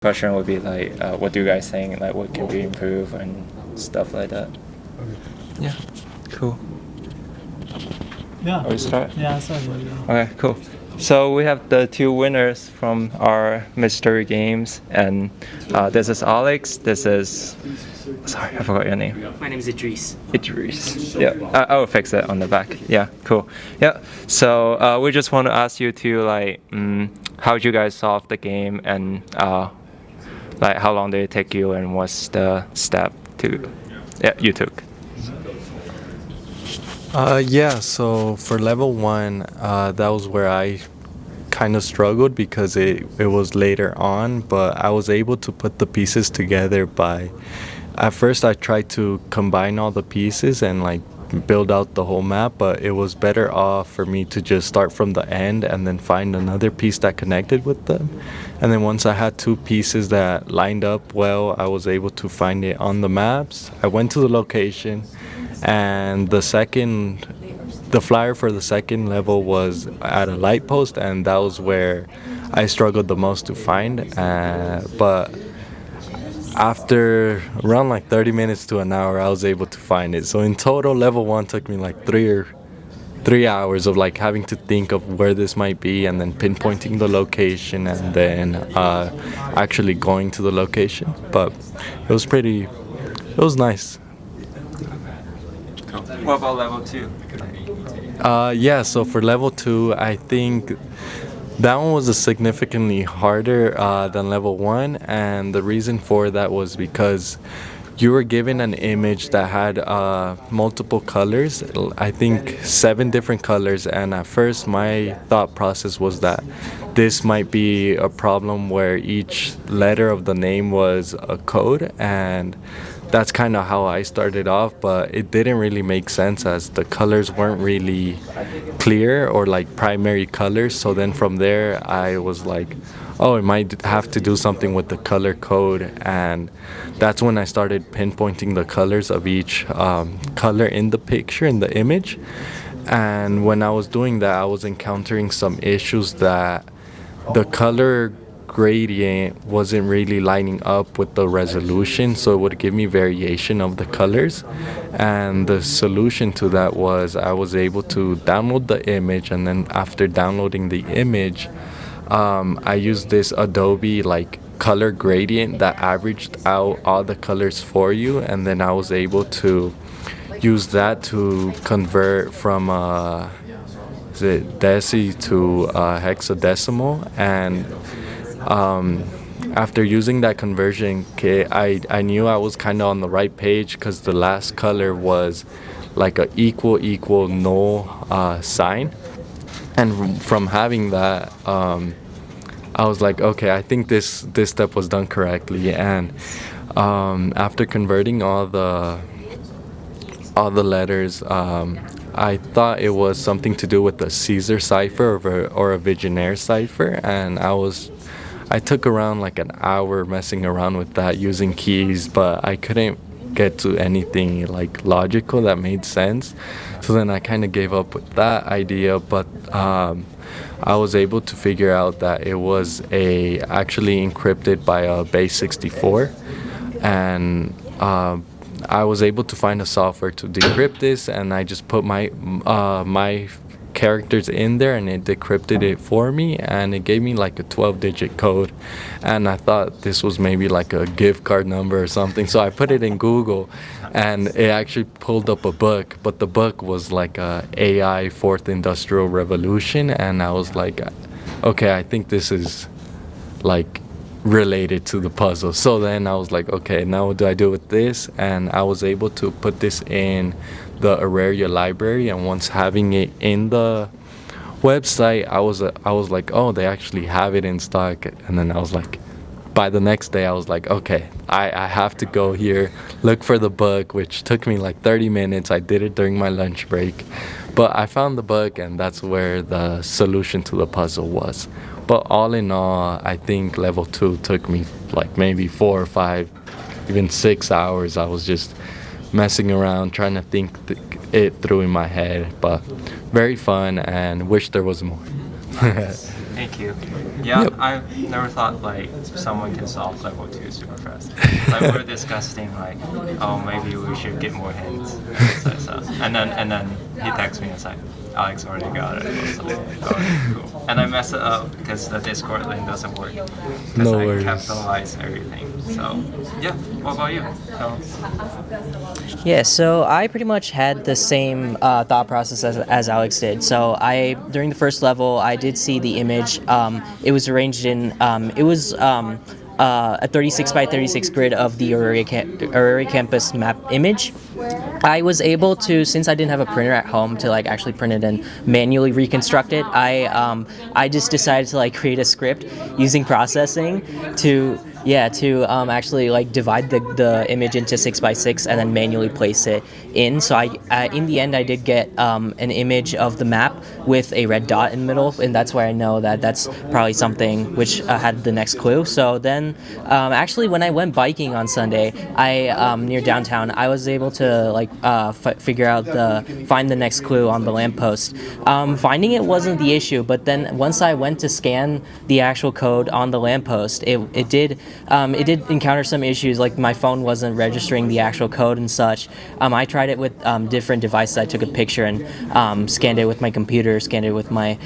question would be like, what do you guys think? Like, what can be improved and stuff like that. Yeah, cool. Yeah. We start? Yeah, sorry. Okay, cool. So we have the two winners from our mystery games, and this is Alex. This is, sorry, I forgot your name. My name is Idris. Idris. Yeah, I will fix it on the back. Yeah, cool. Yeah. So we just want to ask you to like, how did you guys solve the game, and like how long did it take you, and what's the step you took? Yeah, so for level 1, that was where I kind of struggled because it was later on, but I was able to put the pieces together at first I tried to combine all the pieces and like build out the whole map, but it was better off for me to just start from the end and then find another piece that connected with them. And then once I had two pieces that lined up well, I was able to find it on the maps. I went to the location, and the flyer for the second level was at a light post, and that was where I struggled the most to find. But after around like 30 minutes to an hour, I was able to find it. So in total, level 1 took me like 3 hours of like having to think of where this might be, and then pinpointing the location, and then actually going to the location. But it was nice. Cool. What about level 2? Yeah, so for level 2, I think that one was significantly harder than level 1, and the reason for that was because you were given an image that had multiple colors, I think 7 different colors, and at first my thought process was that this might be a problem where each letter of the name was a code, and that's kind of how I started off, but it didn't really make sense as the colors weren't really clear or like primary colors. So then from there I was like, oh, I might have to do something with the color code, and that's when I started pinpointing the colors of each color in the picture, in the image. And when I was doing that, I was encountering some issues that the color gradient wasn't really lining up with the resolution, so it would give me variation of the colors. And the solution to that was I was able to download the image, and then after downloading the image, I used this Adobe like color gradient that averaged out all the colors for you, and then I was able to use that to convert from deci to hexadecimal. And after using that conversion kit, I knew I was kind of on the right page, because the last color was like a equal null sign. And from having that, I was like, okay, I think this step was done correctly. And after converting all the letters, I thought it was something to do with the Caesar cipher or a Vigenère cipher, and I took around like an hour messing around with that using keys, but I couldn't get to anything like logical that made sense. So then I kind of gave up with that idea, but I was able to figure out that it was actually encrypted by a base 64, and I was able to find a software to decrypt this, and I just put my characters in there, and it decrypted it for me, and it gave me like a 12-digit code. And I thought this was maybe like a gift card number or something, so I put it in Google, and it actually pulled up a book, but the book was like a AI Fourth Industrial Revolution, and I was like, okay, I think this is like related to the puzzle. So then I was like, okay, now what do I do with this? And I was able to put this in the Auraria library, and once having it in the website, I was like, oh, they actually have it in stock. And then I was like, by the next day I was like, okay, I have to go here, look for the book, which took me like 30 minutes. I did it during my lunch break, but I found the book, and that's where the solution to the puzzle was. But all in all, I think level 2 took me like maybe 4 or 5, even 6 hours. I was just messing around, trying to think it through in my head, but very fun, and wish there was more. Thank you. Yeah, Yep. I've never thought like someone can solve level 2 super fast. Like we were discussing like, oh maybe we should get more hints. So. And then he texts me and said, Alex already got it. I was like, oh, cool. And I messed it up because the Discord link doesn't work. Because No I worries. capitalized everything. So yeah, what about you? So, Yeah, so I pretty much had the same thought process as Alex did. So during the first level, I did see the image. It was arranged in, a 36 by 36 grid of the Aurora campus map image. I was able to, since I didn't have a printer at home to like actually print it and manually reconstruct it, I just decided to like create a script using processing to actually like divide the image into 6 by 6 and then manually place it in. So in the end I did get an image of the map with a red dot in the middle, and that's where I know that that's probably something which had the next clue. So then actually when I went biking on Sunday, I near downtown, I was able to like figure out find the next clue on the lamppost. Finding it wasn't the issue, but then once I went to scan the actual code on the lamppost, it did encounter some issues, like my phone wasn't registering the actual code and such. I tried it with different devices. I took a picture and scanned it with my computer, scanned it with my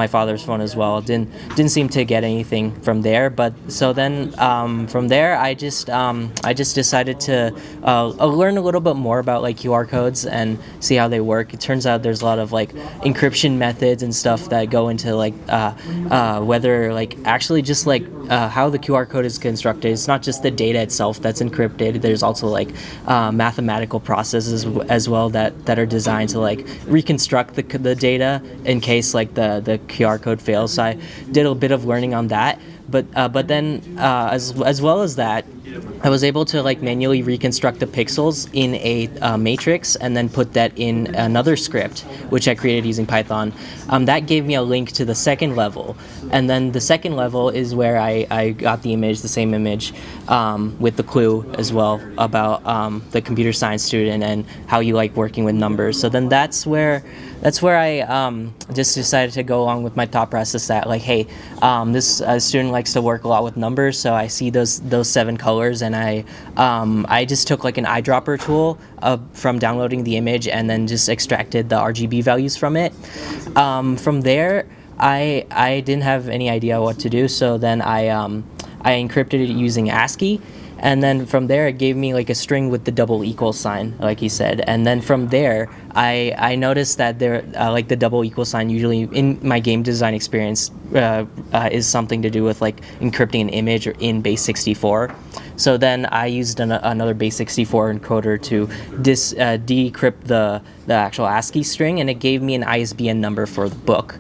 father's phone as well. Didn't seem to get anything from there. But so then from there, I just decided to learn a little bit more about like QR codes and see how they work. It turns out there's a lot of like encryption methods and stuff that go into like whether like actually just like how the QR code is constructed. It's not just the data itself that's encrypted. There's also like mathematical processes as well that are designed to like reconstruct the data in case like the QR code fails. So I did a bit of learning on that. But then as well as that, I was able to like manually reconstruct the pixels in a matrix and then put that in another script, which I created using Python. That gave me a link to the second level, and then the second level is where I got the image, the same image, with the clue as well about the computer science student and how you like working with numbers. So then that's where I just decided to go along with my thought process that like, hey, this student likes to work a lot with numbers, so I see those 7 colors, and I just took like an eyedropper tool from downloading the image and then just extracted the RGB values from it. From there, I didn't have any idea what to do, so then I encrypted it using ASCII. And then from there, it gave me like a string with the double equal sign, like he said. And then from there, I noticed that there, like the double equal sign, usually in my game design experience, is something to do with like encrypting an image or in base 64. So then I used another base 64 encoder to decrypt the actual ASCII string, and it gave me an ISBN number for the book.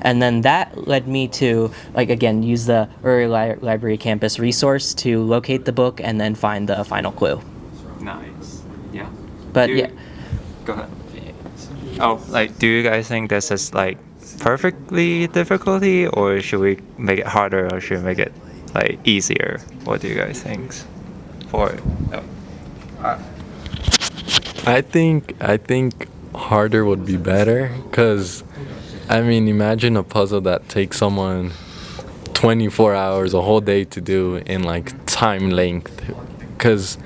And then that led me to, like, again, use the Uri Library Campus resource to locate the book and then find the final clue. nice. Yeah. But Do you- yeah, Go ahead. Oh, like, do you guys think this is like perfectly difficulty, or should we make it harder, or should we make it like easier? What do you guys think? For I think harder would be better, because I mean, imagine a puzzle that takes someone 24 hours, a whole day to do in like time length. Because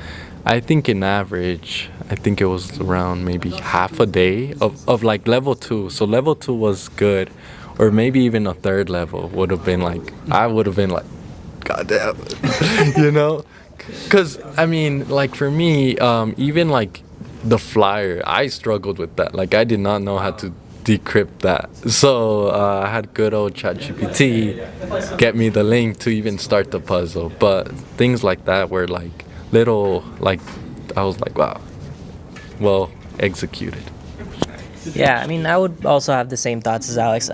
I think in average, I think it was around maybe half a day of like level 2. So level 2 was good, or maybe even a third level would have been like, I would have been like, God damn it, you know? Because I mean, like for me, even like the flyer, I struggled with that. Like I did not know how to decrypt that. So I had good old ChatGPT get me the link to even start the puzzle. But things like that were like little, like I was like, wow, well executed. yeah. I mean, I would also have the same thoughts as Alex.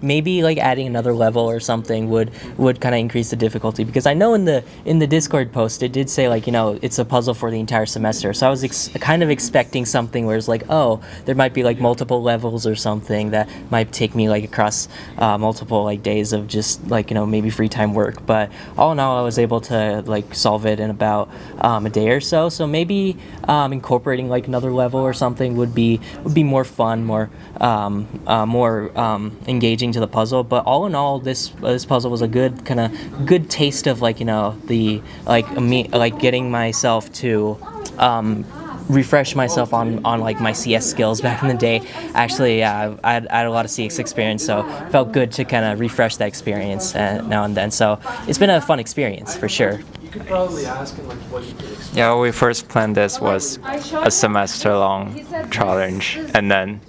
Maybe like adding another level or something would kind of increase the difficulty, because I know in the Discord post it did say like, you know, it's a puzzle for the entire semester. So I was kind of expecting something where it's like, oh, there might be like multiple levels or something that might take me like across multiple like days of just like, you know, maybe free time work. But all in all, I was able to like solve it in about a day or so. So maybe incorporating like another level or something would be more fun fun, more engaging to the puzzle. But all in all, this puzzle was a good taste of like the like getting myself to refresh myself on like my CS skills back in the day. Actually, I had a lot of CS experience, so it felt good to kind of refresh that experience now and then. So it's been a fun experience for sure. You could probably ask him like what he could expect. Yeah, when we first planned this was a semester-long challenge, and then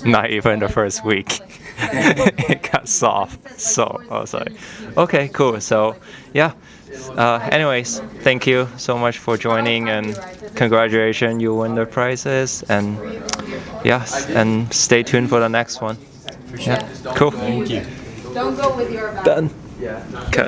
not even the first week, it got solved. So I was like, okay, cool. So yeah. Anyways, thank you so much for joining, and congratulations, you win the prizes, and yes, and stay tuned for the next one. Yeah, cool. Thank you. Don't go with your Done. Yeah. Okay.